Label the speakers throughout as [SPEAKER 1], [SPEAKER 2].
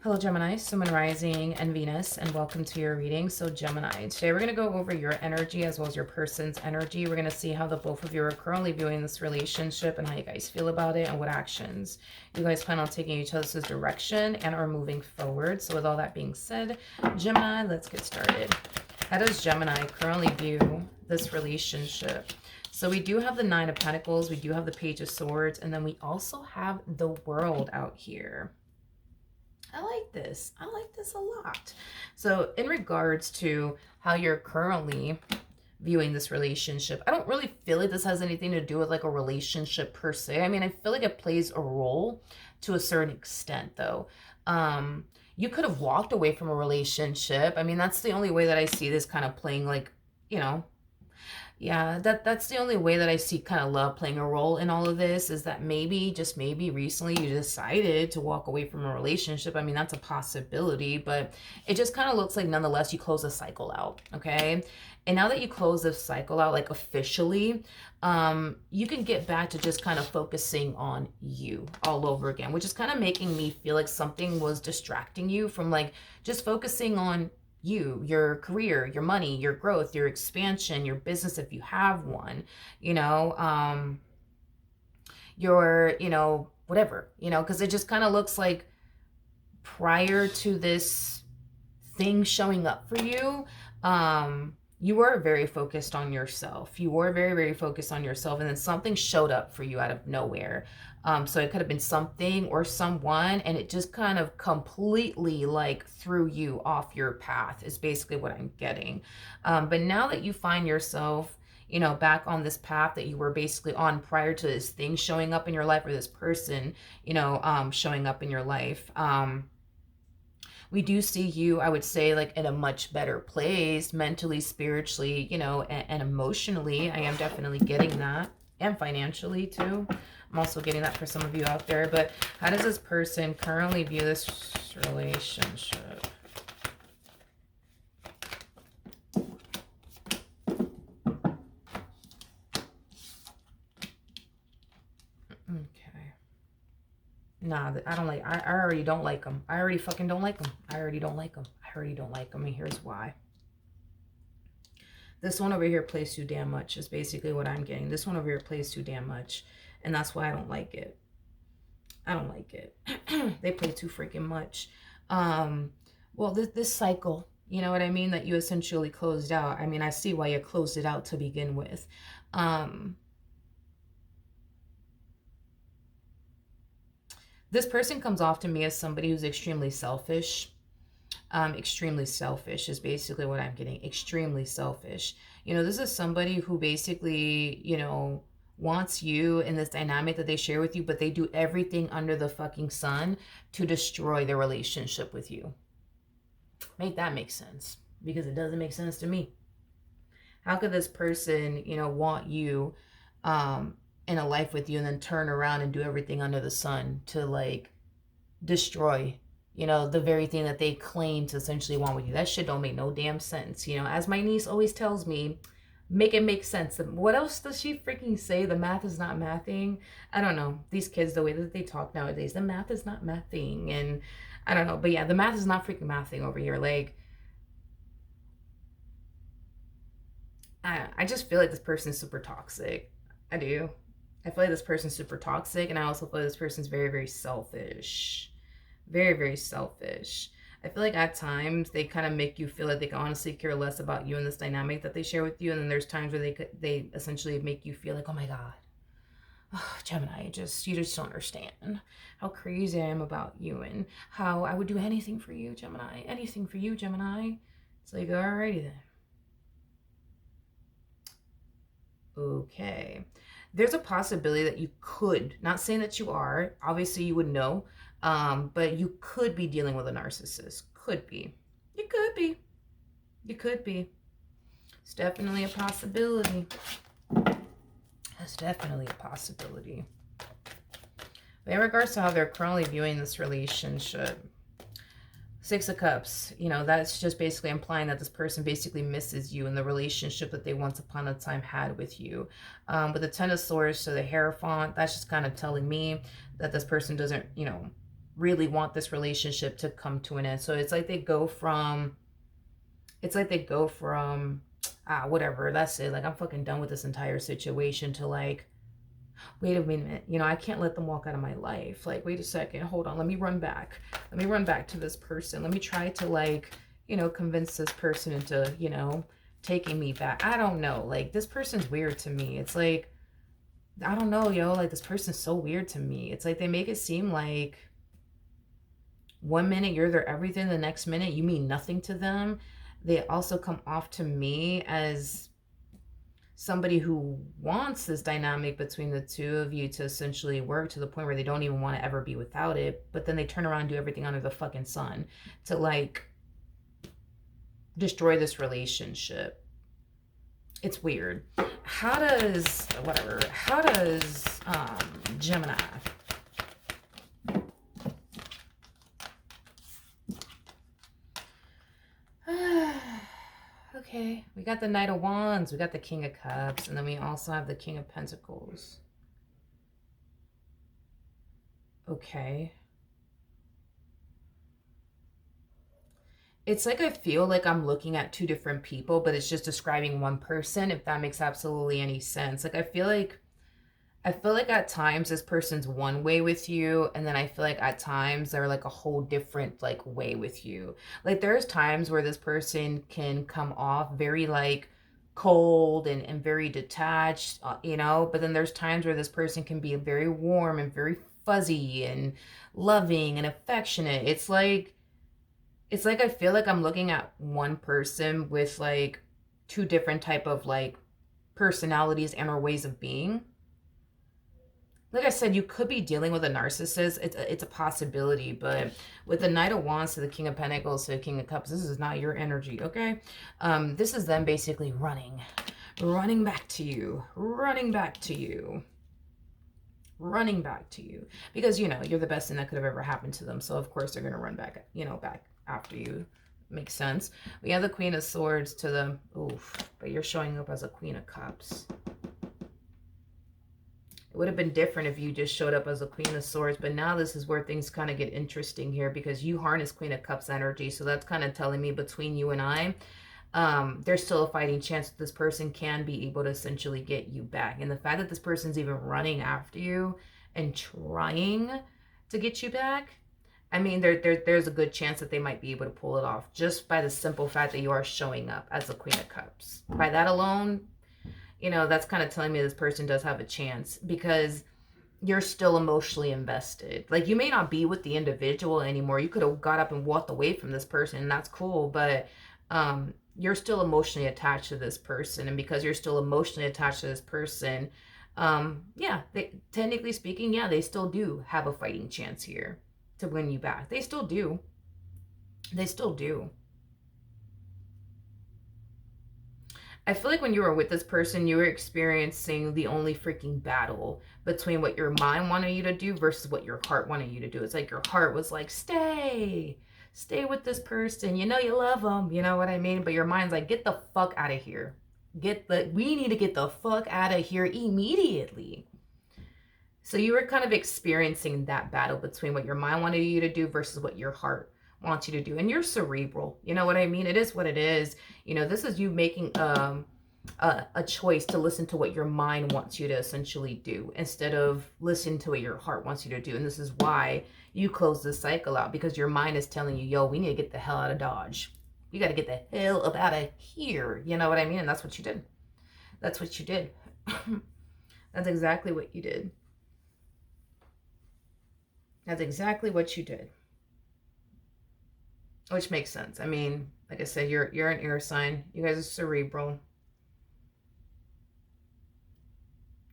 [SPEAKER 1] Hello Gemini, Sun, Moon, Rising, and Venus, and welcome to your reading. So Gemini, today we're going to go over your energy as well as your person's energy. We're going to see how the both of you are currently viewing this relationship and how you guys feel about it and what actions you guys plan on taking each other's direction and are moving forward. So with all that being said, Gemini, let's get started. How does Gemini currently view this relationship? So we do have the Nine of Pentacles, we do have the Page of Swords, and then we also have the World out here. I like this. I like this a lot. So in regards to how you're currently viewing this relationship, I don't really feel like this has anything to do with like a relationship per se. I mean, I feel like it plays a role to a certain extent though. You could have walked away from a relationship. I mean, that's the only way that I see this kind of playing, like, you know, yeah, that's the only way that I see kind of love playing a role in all of this, is that maybe, just maybe recently you decided to walk away from a relationship. I mean, that's a possibility, but it just kind of looks like nonetheless you close a cycle out, okay? And now that you close this cycle out, like officially, you can get back to just kind of focusing on you all over again, which is kind of making me feel like something was distracting you from like just focusing on you, your career, your money, your growth, your expansion, your business if you have one, you know, your, you know, whatever, you know, because it just kind of looks like prior to this thing showing up for you, you were very focused on yourself. You were very, very focused on yourself. And then something showed up for you out of nowhere. So it could have been something or someone, and it just kind of completely like threw you off your path is basically what I'm getting. But now that you find yourself, you know, back on this path that you were basically on prior to this thing showing up in your life, or this person, you know, showing up in your life, we do see you, I would say, like in a much better place mentally, spiritually, you know, and emotionally. I am definitely getting that, and financially too. I'm also getting that for some of you out there. But how does this person currently view this relationship? Okay. Nah, I don't like, I already don't like them. I already fucking don't like them. I already don't like them. I already don't like them. And here's why. This one over here plays too damn much is basically what I'm getting. This one over here plays too damn much. And that's why I don't like it. I don't like it. They play too freaking much. Well, this cycle, you know what I mean, that you essentially closed out. I mean, I see why you closed it out to begin with. This person comes off to me as somebody who's extremely selfish. Extremely selfish is basically what I'm getting. Extremely selfish. You know, this is somebody who basically, you know, wants you in this dynamic that they share with you, but they do everything under the fucking sun to destroy their relationship with you. Make that make sense, because it doesn't make sense to me. How could this person, you know, want you in a life with you and then turn around and do everything under the sun to like destroy, you know, the very thing that they claim to essentially want with you? That shit don't make no damn sense. You know, as my niece always tells me, make it make sense. What else does she freaking say? The math is not mathing. I don't know. These kids, the way that they talk nowadays, the math is not mathing. And I don't know. But yeah, the math is not freaking mathing over here. Like, I just feel like this person's super toxic. I do. I feel like this person's super toxic. And I also feel like this person's very, very selfish. Very, very selfish. I feel like at times they kind of make you feel like they can honestly care less about you and this dynamic that they share with you. And then there's times where they essentially make you feel like, oh my God, oh, Gemini, you just don't understand how crazy I am about you and how I would do anything for you, Gemini. Anything for you, Gemini. It's like, alrighty then. Okay. There's a possibility that you could, not saying that you are, obviously you would know, but you could be dealing with a narcissist. Could be. You could be. You could be. It's definitely a possibility. It's definitely a possibility. But in regards to how they're currently viewing this relationship, Six of Cups, you know, that's just basically implying that this person basically misses you in the relationship that they once upon a time had with you. With the Ten of Swords to the Hierophant, that's just kind of telling me that this person doesn't, you know, really want this relationship to come to an end. So it's like they go from, whatever, that's it. Like, I'm fucking done with this entire situation, to like, wait a minute, you know, I can't let them walk out of my life. Like, wait a second, hold on, let me run back. Let me run back to this person. Let me try to, like, you know, convince this person into, you know, taking me back. I don't know. Like, this person's weird to me. It's like, I don't know, yo. Like, this person's so weird to me. It's like they make it seem like one minute you're their everything, the next minute you mean nothing to them. They also come off to me as somebody who wants this dynamic between the two of you to essentially work to the point where they don't even want to ever be without it. But then they turn around and do everything under the fucking sun to like destroy this relationship. It's weird. How does Gemini? Okay, we got the Knight of Wands, we got the King of Cups, and then we also have the King of Pentacles. Okay. It's like I feel like I'm looking at two different people, but it's just describing one person, if that makes absolutely any sense. Like, I feel like at times this person's one way with you, and then I feel like at times they're like a whole different like way with you. Like, there's times where this person can come off very like cold and very detached, you know, but then there's times where this person can be very warm and very fuzzy and loving and affectionate. It's like I feel like I'm looking at one person with like two different type of like personalities and or ways of being. Like I said, you could be dealing with a narcissist. It's a possibility, but with the Knight of Wands to the King of Pentacles to the King of Cups, this is not your energy, okay? This is them basically running back to you, running back to you, because, you know, you're the best thing that could have ever happened to them. So of course they're gonna run back, you know, back after you. Makes sense. We have the Queen of Swords to the, oof, but you're showing up as a Queen of Cups. It would have been different if you just showed up as a Queen of Swords, but now this is where things kind of get interesting here, because you harness Queen of Cups energy. So that's kind of telling me between you and I, there's still a fighting chance that this person can be able to essentially get you back. And the fact that this person's even running after you and trying to get you back, I mean, there's a good chance that they might be able to pull it off just by the simple fact that you are showing up as the Queen of Cups. By that alone, you know, that's kind of telling me this person does have a chance, because you're still emotionally invested. Like, you may not be with the individual anymore. You could have got up and walked away from this person, and that's cool, but you're still emotionally attached to this person. And because you're still emotionally attached to this person, yeah, technically speaking, yeah, they still do have a fighting chance here to win you back. They still do. They still do. I feel like when you were with this person, you were experiencing the only freaking battle between what your mind wanted you to do versus what your heart wanted you to do. It's like your heart was like, stay with this person. You know, you love them. You know what I mean? But your mind's like, get the fuck out of here. We need to get the fuck out of here immediately. So you were kind of experiencing that battle between what your mind wanted you to do versus what your heart wants you to do. And you're cerebral, you know what I mean? It is what it is. You know, this is you making a choice to listen to what your mind wants you to essentially do instead of listening to what your heart wants you to do. And this is why you close this cycle out, because your mind is telling you, yo, we need to get the hell out of Dodge. You got to get the hell up out of here. You know what I mean? And that's what you did. That's what you did. That's exactly what you did. That's exactly what you did. Which makes sense. I mean, like I said, you're an air sign. You guys are cerebral.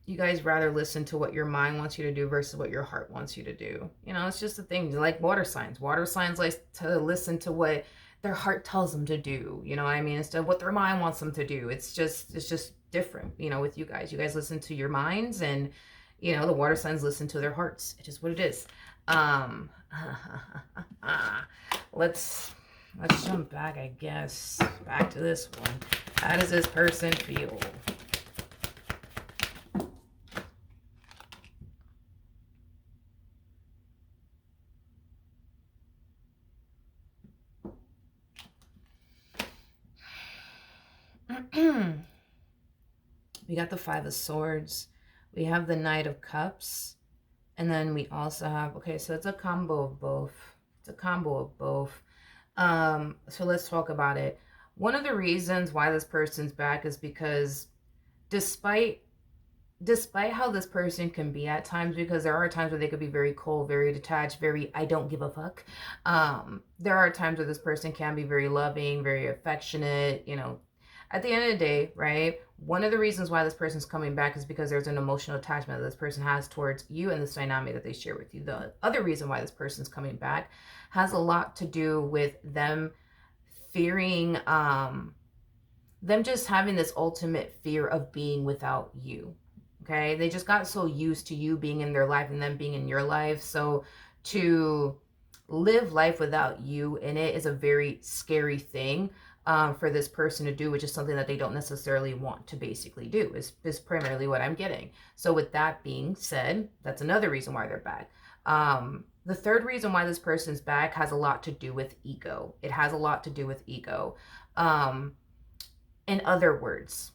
[SPEAKER 1] You guys rather listen to what your mind wants you to do versus what your heart wants you to do. You know, it's just a thing. Like water signs. Water signs like to listen to what their heart tells them to do. You know what I mean? Instead of what their mind wants them to do. It's just different, you know, with you guys. You guys listen to your minds, and, you know, the water signs listen to their hearts. It is what it is. Let's jump back, I guess, back to this one. How does this person feel? We got the Five of Swords. We have the Knight of Cups. And then we also have, okay, so it's a combo of both. It's a combo of both. So let's talk about it. One of the reasons why this person's back is because despite how this person can be at times, because there are times where they could be very cold, very detached, very I don't give a fuck. There are times where this person can be very loving, very affectionate, you know. At the end of the day, right, one of the reasons why this person's coming back is because there's an emotional attachment that this person has towards you and this dynamic that they share with you. The other reason why this person's coming back has a lot to do with them fearing, them just having this ultimate fear of being without you. Okay, they just got so used to you being in their life and them being in your life. So to live life without you in it is a very scary thing for this person to do, which is something that they don't necessarily want to basically do, is primarily what I'm getting. So with that being said, that's another reason why they're back. The third reason why this person's back has a lot to do with ego. It has a lot to do with ego. In other words,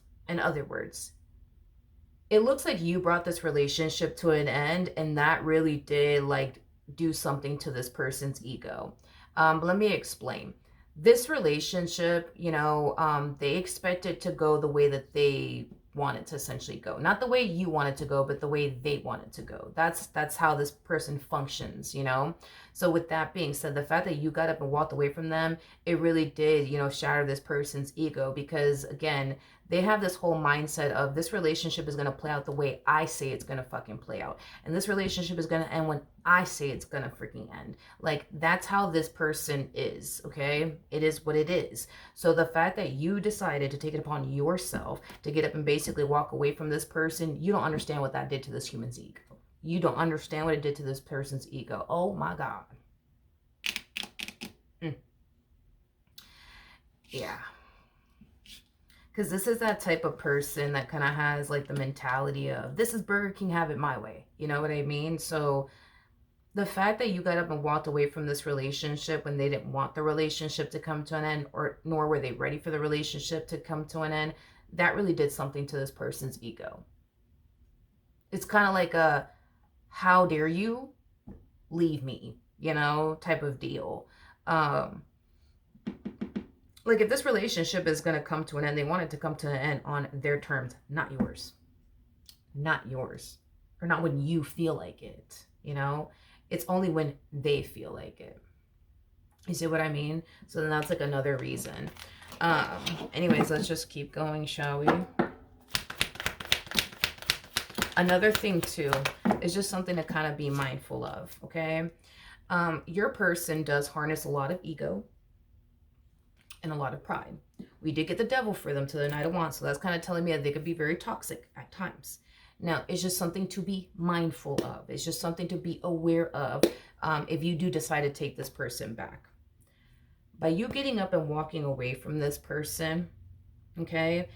[SPEAKER 1] it looks like you brought this relationship to an end, and that really did like do something to this person's ego. But let me explain. This relationship, you know, they expect it to go the way that they want it to essentially go. Not the way you want it to go, but the way they want it to go. That's how this person functions, you know? So with that being said, the fact that you got up and walked away from them, it really did, you know, shatter this person's ego, because again, they have this whole mindset of this relationship is going to play out the way I say it's going to fucking play out. And this relationship is going to end when I say it's going to freaking end. Like, that's how this person is, okay? It is what it is. So the fact that you decided to take it upon yourself to get up and basically walk away from this person, you don't understand what that did to this human's ego. You don't understand what it did to this person's ego. Oh my God. Yeah. Because this is that type of person that kind of has like the mentality of, this is Burger King, have it my way. You know what I mean? So the fact that you got up and walked away from this relationship when they didn't want the relationship to come to an end, or nor were they ready for the relationship to come to an end, that really did something to this person's ego. It's kind of like a, how dare you leave me, you know, type of deal. Like, if this relationship is going to come to an end, they want it to come to an end on their terms, not yours. Not yours. Or not when you feel like it, you know? It's only when they feel like it. You see what I mean? So then that's like another reason. Anyways, let's just keep going, shall we? Another thing too is just something to kind of be mindful of, okay? Your person does harness a lot of ego and a lot of pride. We did get the devil for them to the Knight of Wands, so that's kind of telling me that they could be very toxic at times. Now, it's just something to be mindful of. It's just something to be aware of if you do decide to take this person back. By you getting up and walking away from this person, okay,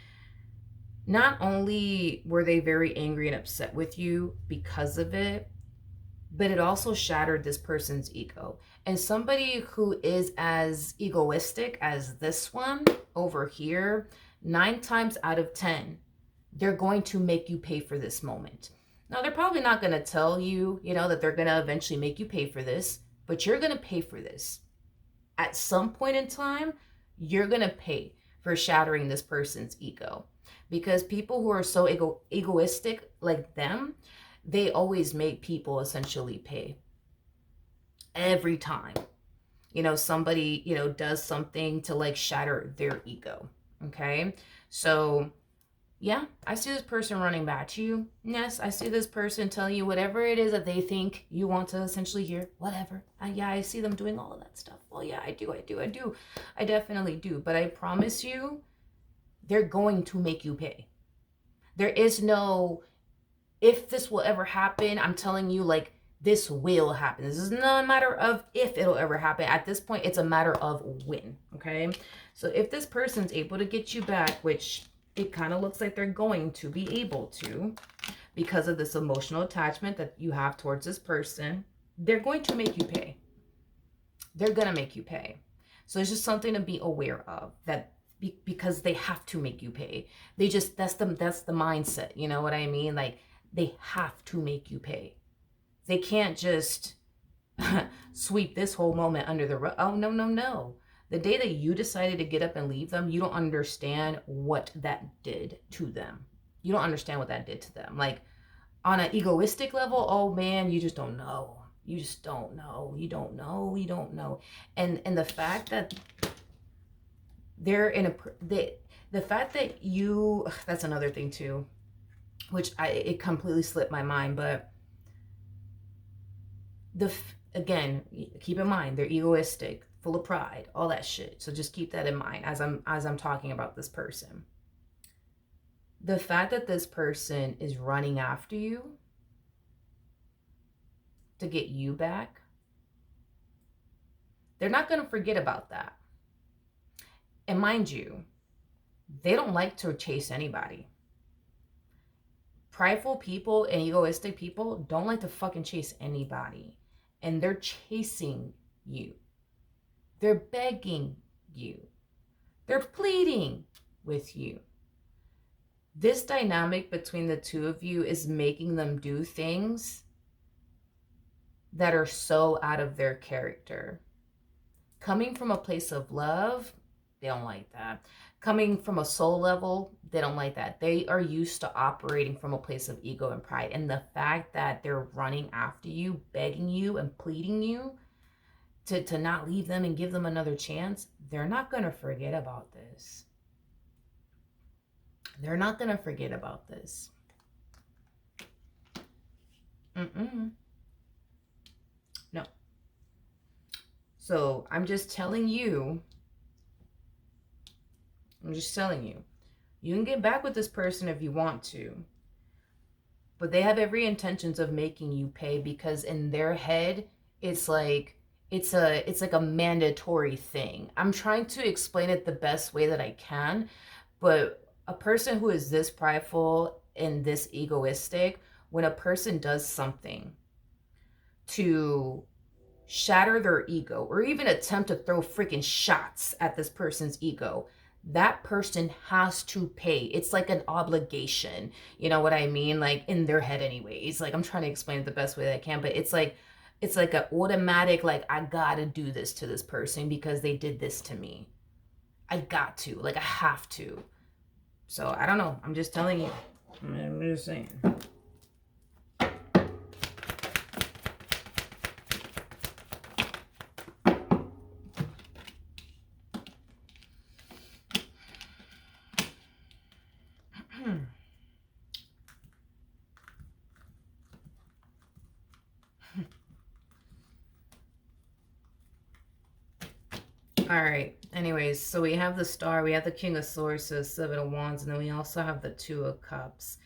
[SPEAKER 1] not only were they very angry and upset with you because of it, but it also shattered this person's ego. And somebody who is as egoistic as this one over here, 9 times out of 10, they're going to make you pay for this moment. Now, they're probably not going to tell you, you know, that they're going to eventually make you pay for this, but you're going to pay for this. At some point in time, you're going to pay for shattering this person's ego. Because people who are so egoistic like them, they always make people essentially pay. Every time, you know, somebody, you know, does something to like shatter their ego. Okay. So yeah, I see this person running back to you. Yes, I see this person telling you whatever it is that they think you want to essentially hear. Whatever. Yeah, I see them doing all of that stuff. Well, yeah, I do. I definitely do. But I promise you, they're going to make you pay. There is no, if this will ever happen, I'm telling you, like, this will happen. This is not a matter of if it'll ever happen. At this point, it's a matter of when, okay? So if this person's able to get you back, which it kind of looks like they're going to be able to, because of this emotional attachment that you have towards this person, they're going to make you pay. They're going to make you pay. So it's just something to be aware of, that because they have to make you pay. They just, that's the mindset, you know what I mean? Like, they have to make you pay. They can't just sweep this whole moment under the rug. Oh, no, no, no. The day that you decided to get up and leave them, you don't understand what that did to them. You don't understand what that did to them. Like, on an egoistic level, oh man, you just don't know. You just don't know. You don't know. You don't know. And the fact that they're in the fact that you, that's another thing too, which it completely slipped my mind, but again, keep in mind, they're egoistic, full of pride, all that shit. So just keep that in mind as I'm talking about this person. The fact that this person is running after you to get you back, they're not going to forget about that. And mind you, they don't like to chase anybody. Prideful people and egoistic people don't like to fucking chase anybody. And they're chasing you. They're begging you. They're pleading with you. This dynamic between the two of you is making them do things that are so out of their character. Coming from a place of love, they don't like that. Coming from a soul level, they don't like that. They are used to operating from a place of ego and pride. And the fact that they're running after you, begging you and pleading you to not leave them and give them another chance, they're not going to forget about this. They're not going to forget about this. No. So I'm just telling you, you can get back with this person if you want to, but they have every intentions of making you pay, because in their head, it's like a mandatory thing. I'm trying to explain it the best way that I can, but a person who is this prideful and this egoistic, when a person does something to shatter their ego or even attempt to throw freaking shots at this person's ego, that person has to pay. It's like an obligation. You know what I mean? Like, in their head anyways. Like, I'm trying to explain it the best way that I can, but it's like an automatic, like, I gotta do this to this person because they did this to me. I got to. Like, I have to. So, I don't know. I'm just telling you. I'm just saying. All right. Anyways, so we have the Star, we have the King of Swords, so 7 of Wands, and then we also have the 2 of Cups.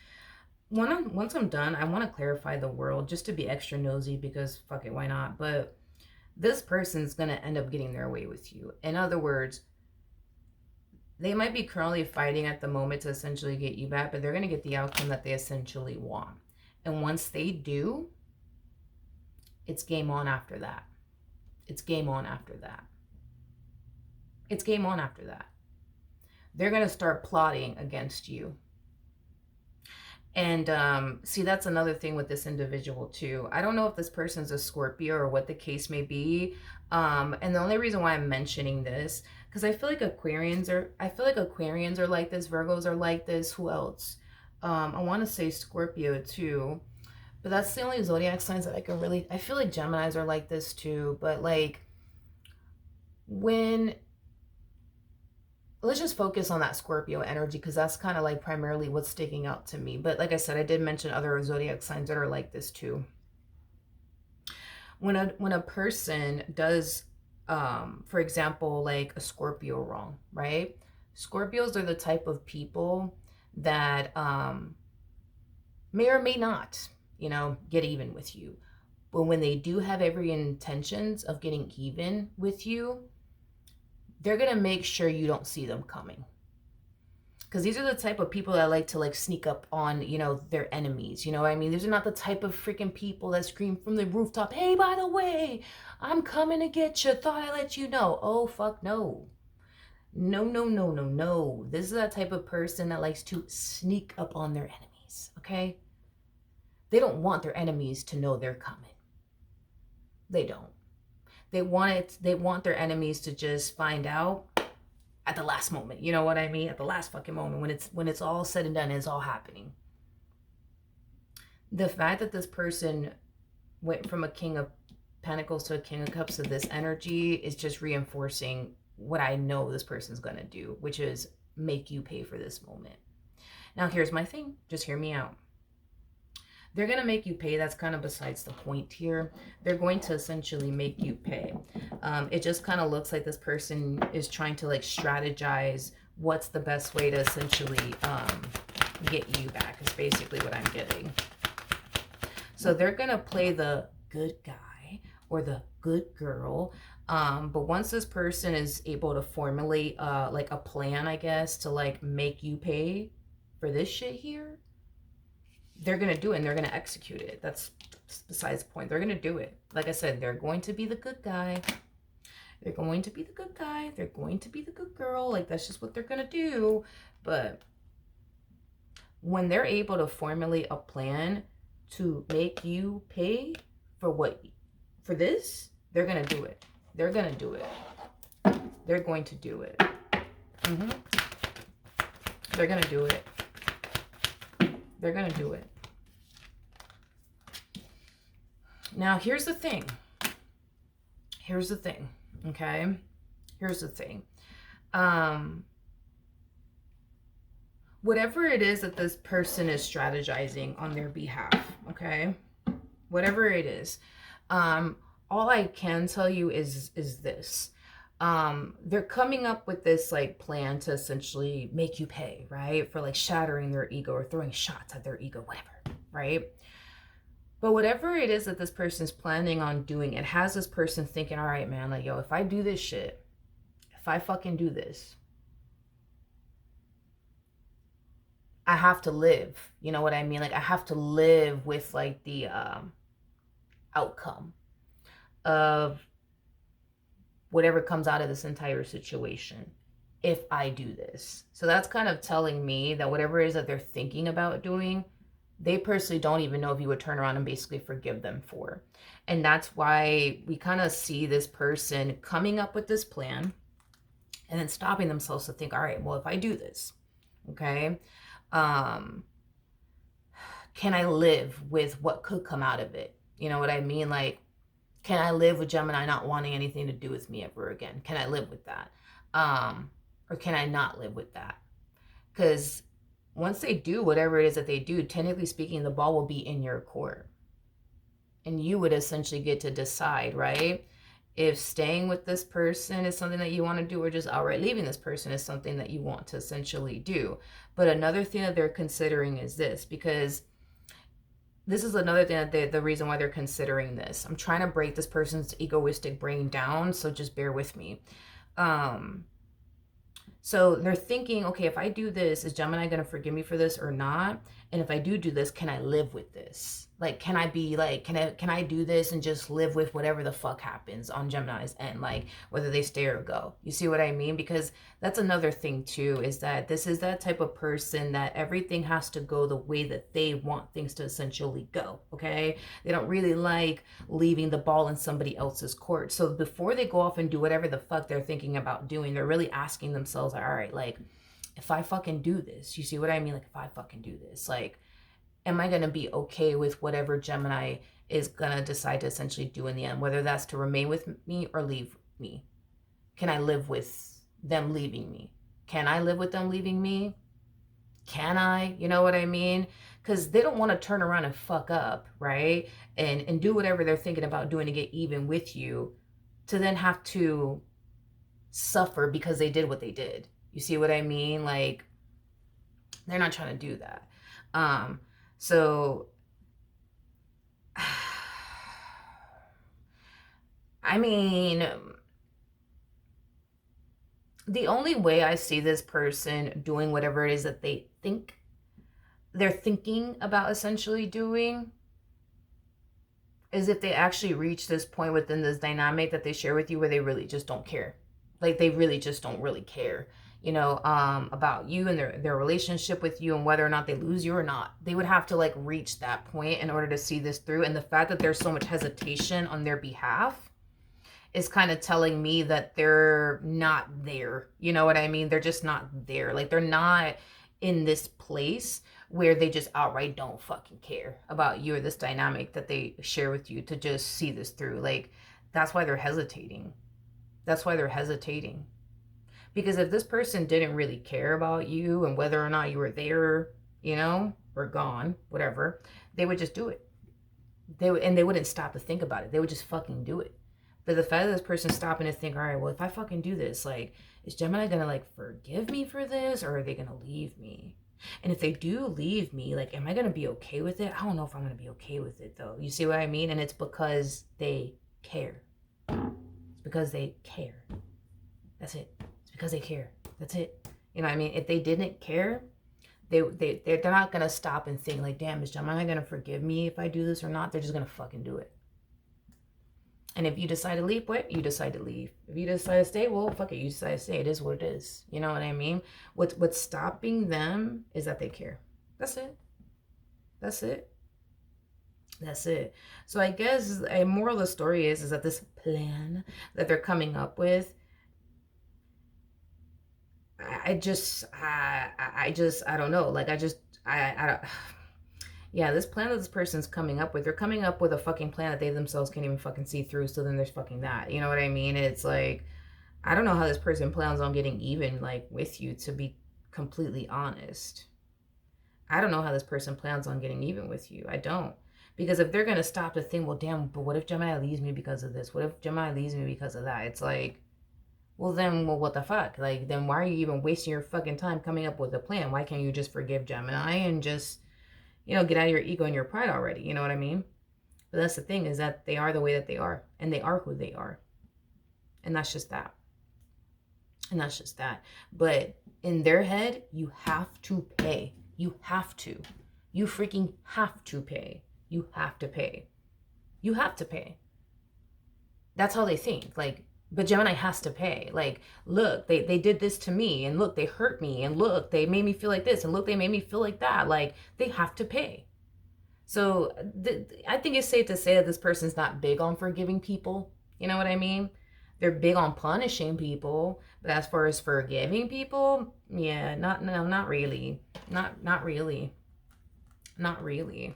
[SPEAKER 1] Once I'm done, I want to clarify the world just to be extra nosy, because fuck it, why not? But this person's going to end up getting their way with you. In other words, they might be currently fighting at the moment to essentially get you back, but they're going to get the outcome that they essentially want. And once they do, it's game on after that. It's game on after that. It's game on after that. They're going to start plotting against you. And see, that's another thing with this individual too. I don't know if this person's a Scorpio or what the case may be. And the only reason why I'm mentioning this, because I feel like Aquarians are like this. Virgos are like this. Who else? I want to say Scorpio too. But that's the only zodiac signs that I can really... I feel like Geminis are like this too. But like, let's just focus on that Scorpio energy, because that's kind of like primarily what's sticking out to me. But like I said, I did mention other zodiac signs that are like this too. When a person does, for example, like a Scorpio wrong, right? Scorpios are the type of people that may or may not, get even with you. But when they do have every intentions of getting even with you, they're going to make sure you don't see them coming. Because these are the type of people that like to like sneak up on, their enemies. You know what I mean? These are not the type of freaking people that scream from the rooftop, hey, by the way, I'm coming to get you. Thought I let you know. Oh, fuck no. No, no, no, no, no. This is that type of person that likes to sneak up on their enemies, okay? They don't want their enemies to know they're coming. They don't. They want their enemies to just find out at the last moment. You know what I mean? At the last fucking moment when it's all said and done and it's all happening. The fact that this person went from a King of Pentacles to a King of Cups to this energy is just reinforcing what I know this person's going to do, which is make you pay for this moment. Now, here's my thing. Just hear me out. They're going to make you pay. That's kind of besides the point here. They're going to essentially make you pay. It just kind of looks like this person is trying to like strategize what's the best way to essentially get you back is basically what I'm getting. So they're going to play the good guy or the good girl. But once this person is able to formulate like a plan, I guess, to like make you pay for this shit here, they're going to do it and they're going to execute it. That's besides the point. They're going to do it. Like I said, they're going to be the good guy. They're going to be the good guy. They're going to be the good girl. Like, that's just what they're going to do. But when they're able to formulate a plan to make you pay for this, they're going to do it. They're going to do it. They're going to do it. They're going to do it. They're going to do it. Now, here's the thing. Here's the thing, okay? Here's the thing. Whatever it is that this person is strategizing on their behalf, okay? Whatever it is, all I can tell you is this. They're coming up with this like plan to essentially make you pay, right? For like shattering their ego or throwing shots at their ego, whatever, right? But whatever it is that this person's planning on doing, it has this person thinking, all right, man, like, yo, if I do this shit, if I fucking do this, I have to live. You know what I mean? Like, I have to live with like the outcome of whatever comes out of this entire situation if I do this. So that's kind of telling me that whatever it is that they're thinking about doing, they personally don't even know if you would turn around and basically forgive them for. And that's why we kind of see this person coming up with this plan and then stopping themselves to think, all right, well, if I do this, okay, can I live with what could come out of it? You know what I mean? Like, can I live with Gemini not wanting anything to do with me ever again? Can I live with that? Or can I not live with that? Because once they do whatever it is that they do, technically speaking, the ball will be in your court. And you would essentially get to decide, right? If staying with this person is something that you want to do, or just outright leaving this person is something that you want to essentially do. But another thing that they're considering is this, because this is another thing that the reason why they're considering this. I'm trying to break this person's egoistic brain down, so just bear with me. So they're thinking, okay, if I do this, is Gemini going to forgive me for this or not? And if I do this, can I live with this? Like, can I be like, can I do this and just live with whatever the fuck happens on Gemini's end, like whether they stay or go? You see what I mean? Because that's another thing too, is that this is that type of person that everything has to go the way that they want things to essentially go, okay? They don't really like leaving the ball in somebody else's court. So before they go off and do whatever the fuck they're thinking about doing, they're really asking themselves, all right, like, if I fucking do this, you see what I mean? Like, if I fucking do this, like, am I going to be okay with whatever Gemini is going to decide to essentially do in the end, whether that's to remain with me or leave me? Can I live with them leaving me? Can I live with them leaving me? Can I? You know what I mean? Because they don't want to turn around and fuck up, right? And do whatever they're thinking about doing to get even with you, to then have to suffer because they did what they did. You see what I mean? Like, they're not trying to do that. So, I mean, the only way I see this person doing whatever it is that they think they're thinking about essentially doing is if they actually reach this point within this dynamic that they share with you where they really just don't care. Like they really just don't really care, you know, about you and their relationship with you and whether or not they lose you or not. They would have to like reach that point in order to see this through. And the fact that there's so much hesitation on their behalf is kind of telling me that they're not there. You know what I mean? They're just not there. Like they're not in this place where they just outright don't fucking care about you or this dynamic that they share with you to just see this through. Like that's why they're hesitating. That's why they're hesitating. Because if this person didn't really care about you and whether or not you were there, you know, or gone, whatever, they would just do it. They wouldn't stop to think about it. They would just fucking do it. But the fact that this person's stopping to think, all right, well, if I fucking do this, like, is Gemini gonna like forgive me for this, or are they gonna leave me? And if they do leave me, like, am I gonna be okay with it? I don't know if I'm gonna be okay with it though. You see what I mean? And it's because they care. It's because they care. That's it. It's because they care. That's it. You know what I mean? If they didn't care, they're not gonna stop and think like, damn, is Gemini gonna forgive me if I do this or not? They're just gonna fucking do it. And if you decide to leave, what? You decide to leave. If you decide to stay, well, fuck it. You decide to stay. It is what it is. You know what I mean? What's stopping them is that they care. That's it. That's it. That's it. So I guess a moral of the story is that this plan that they're coming up with, I don't know. Like, I don't. Yeah, this plan that this person's coming up with, they're coming up with a fucking plan that they themselves can't even fucking see through. So then there's fucking that. You know what I mean? It's like, I don't know how this person plans on getting even, like, with you, to be completely honest. I don't know how this person plans on getting even with you. I don't. Because if they're going to stop to think, well, damn, but what if Gemini leaves me because of this? What if Gemini leaves me because of that? It's like, well, then, well, what the fuck? Like, then why are you even wasting your fucking time coming up with a plan? Why can't you just forgive Gemini and just, you know, get out of your ego and your pride already? You know what I mean? But that's the thing, is that they are the way that they are, and they are who they are. And that's just that. And that's just that. But in their head, you have to pay. You have to. You freaking have to pay. You have to pay. You have to pay. That's how they think. Like, but Gemini has to pay. Like, look, they did this to me, and look, they hurt me, and look, they made me feel like this, and look, they made me feel like that. Like, they have to pay. So I think it's safe to say that this person's not big on forgiving people. You know what I mean? They're big on punishing people, but as far as forgiving people, yeah, not really. Not really. Not really.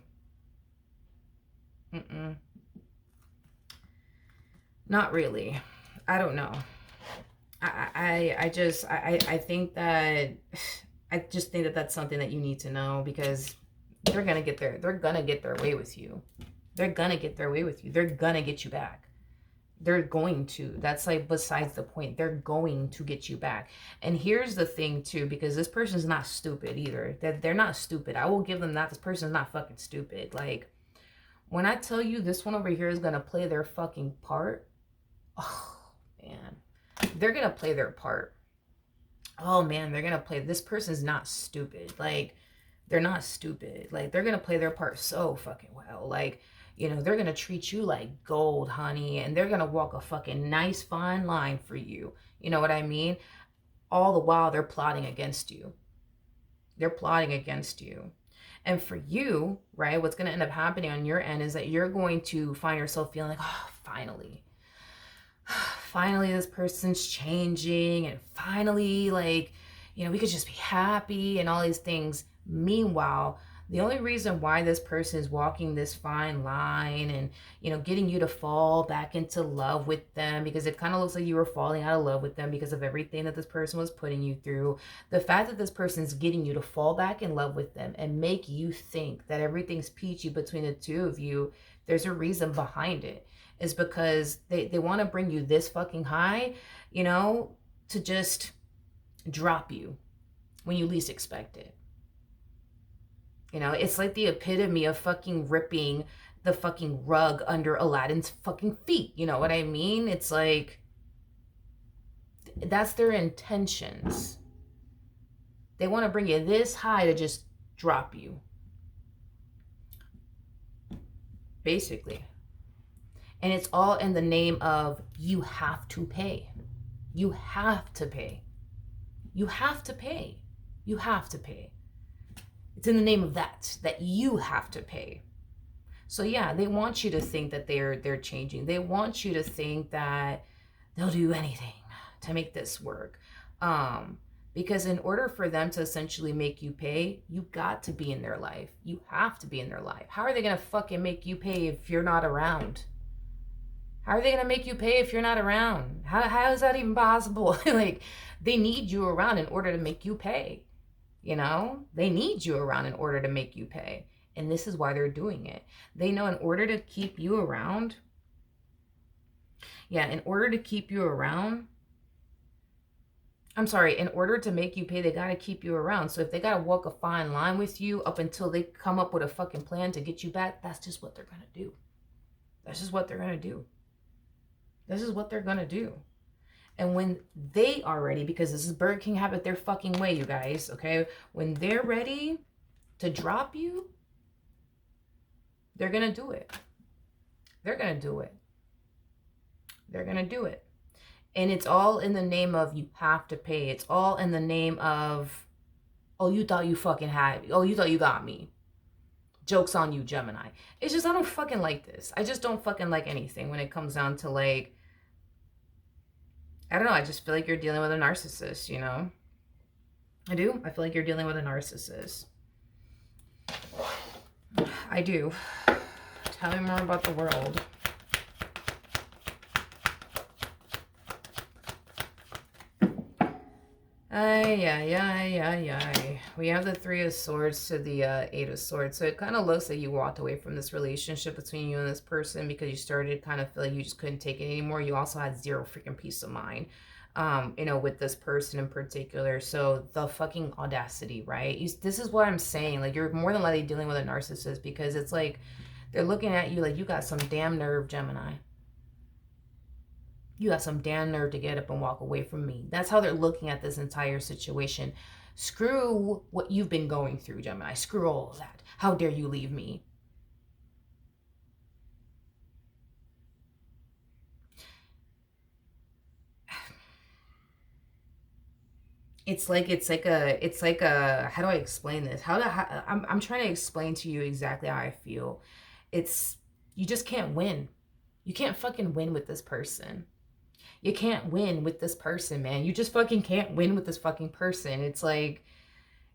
[SPEAKER 1] Not really. I don't know. I think that, I just think that that's something that you need to know, because they're gonna get their way with you. They're gonna get their way with you. They're gonna get you back. They're going to. That's like besides the point. They're going to get you back. And here's the thing too, because this person's not stupid either. They're not stupid. I will give them that. This person's not fucking stupid. Like, when I tell you this one over here is gonna play their fucking part, oh man, they're gonna play their part. Oh man, they're gonna play. This person's not stupid. Like, they're not stupid. Like, they're gonna play their part so fucking well. Like, you know, they're gonna treat you like gold, honey, and they're gonna walk a fucking nice fine line for you. You know what I mean? All the while they're plotting against you. They're plotting against you. And for you, right, what's gonna end up happening on your end is that you're going to find yourself feeling like, oh, finally this person's changing, and finally, like, you know, we could just be happy and all these things. Meanwhile, the only reason why this person is walking this fine line and, you know, getting you to fall back into love with them, because it kind of looks like you were falling out of love with them because of everything that this person was putting you through. The fact that this person is getting you to fall back in love with them and make you think that everything's peachy between the two of you, there's a reason behind it. Is because they want to bring you this fucking high, you know, to just drop you when you least expect it. You know, it's like the epitome of fucking ripping the fucking rug under Aladdin's fucking feet. You know what I mean? It's like, that's their intentions. They want to bring you this high to just drop you. Basically. And it's all in the name of, you have to pay. You have to pay. You have to pay. You have to pay. It's in the name of that you have to pay. So yeah, they want you to think that they're changing. They want you to think that they'll do anything to make this work. Because in order for them to essentially make you pay, you got to be in their life. You have to be in their life. How are they gonna fucking make you pay if you're not around? How are they gonna make you pay if you're not around? How is that even possible? Like, they need you around in order to make you pay. You know, they need you around in order to make you pay. And this is why they're doing it. They know in order to keep you around, in order to keep you around, in order to make you pay, they got to keep you around. So if they got to walk a fine line with you up until they come up with a fucking plan to get you back, that's just what they're going to do. That's just what they're going to do. This is what they're going to do. And when they are ready, because this is Burger King have it their fucking way, you guys, okay? When they're ready to drop you, they're going to do it. They're going to do it. They're going to do it. And it's all in the name of you have to pay. It's all in the name of, oh, you thought you fucking had me. Oh, you thought you got me. Joke's on you, Gemini. It's just, I don't fucking like this. I just don't fucking like anything when it comes down to, like, I don't know. I just feel like you're dealing with a narcissist, you know? I do. I feel like you're dealing with a narcissist. I do. Tell me more about the world. We have the Three of Swords to the Eight of Swords. So it kind of looks like you walked away from this relationship between you and this person because you started to kind of feel like you just couldn't take it anymore. You also had zero freaking peace of mind, you know, with this person in particular. So the fucking audacity, right? This is what I'm saying. Like, you're more than likely dealing with a narcissist because it's like they're looking at you like you got some damn nerve, Gemini. You got some damn nerve to get up and walk away from me. That's how they're looking at this entire situation. Screw what you've been going through, Gemini. Screw all of that. How dare you leave me? It's like a, how do I explain this? I'm trying to explain to you exactly how I feel. You just can't win. You can't fucking win with this person. You can't win with this person, man. You just fucking can't win with this fucking person. It's like,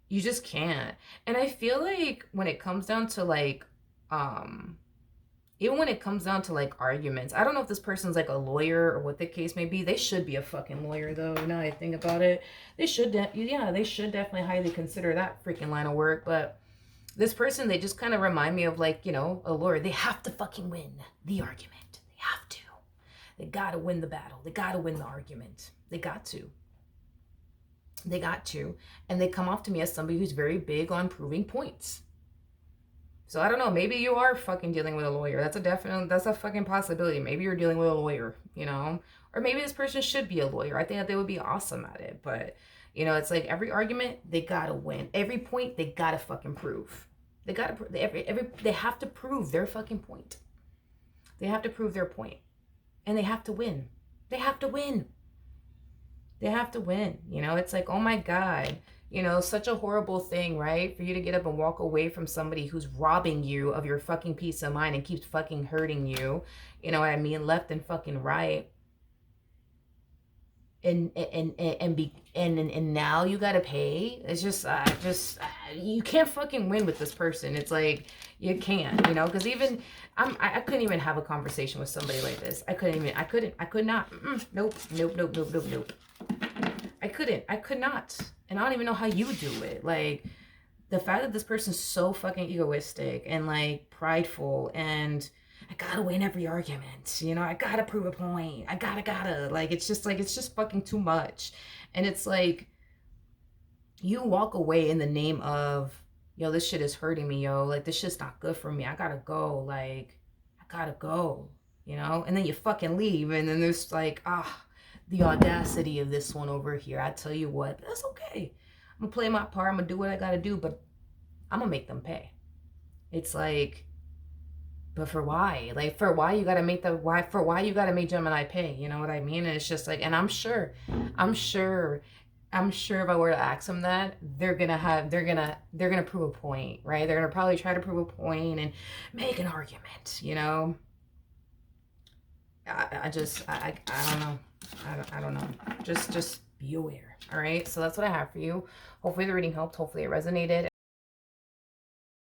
[SPEAKER 1] you just can't. And I feel like when it comes down to like, even when it comes down to like arguments, I don't know if this person's like a lawyer or what the case may be. They should be a fucking lawyer though. Now I think about it, they should definitely highly consider that freaking line of work. But this person, they just kind of remind me of like, you know, a lawyer. They have to fucking win the argument. They have to. They got to win the battle. They got to win the argument. They got to. They got to. And they come off to me as somebody who's very big on proving points. So I don't know. Maybe you are fucking dealing with a lawyer. That's a fucking possibility. Maybe you're dealing with a lawyer, you know? Or maybe this person should be a lawyer. I think that they would be awesome at it. But, you know, it's like every argument, they got to win. Every point, they got to fucking prove. They got to, they have to prove their fucking point. They have to prove their point. And they have to win. They have to win. They have to win. You know, it's like, oh my God, you know, such a horrible thing, right? For you to get up and walk away from somebody who's robbing you of your fucking peace of mind and keeps fucking hurting you. You know what I mean? Left and fucking right. And now you gotta pay. It's just you can't fucking win with this person. It's like, you can't, you know, because even I couldn't even have a conversation with somebody like this. I could not. Nope. I could not. And I don't even know how you do it. Like, the fact that this person's so fucking egoistic and like prideful and I gotta win every argument, you know, I gotta prove a point. I gotta, like, it's just fucking too much. And it's like, you walk away in the name of, yo, this shit is hurting me, yo, like, this shit's not good for me. I gotta go, like, I gotta go, you know? And then you fucking leave, and then there's like, the audacity of this one over here. I tell you what, that's okay. I'm gonna play my part. I'm gonna do what I gotta do, but I'm gonna make them pay. It's like, But for why? Like, for why you gotta make the why for why you gotta make Gemini pay? You know what I mean? And it's just like, and I'm sure, I'm sure if I were to ask them that, they're gonna prove a point, right? They're gonna probably try to prove a point and make an argument, you know. I don't know. I don't know. Just be aware. All right. So that's what I have for you. Hopefully the reading helped. Hopefully it resonated.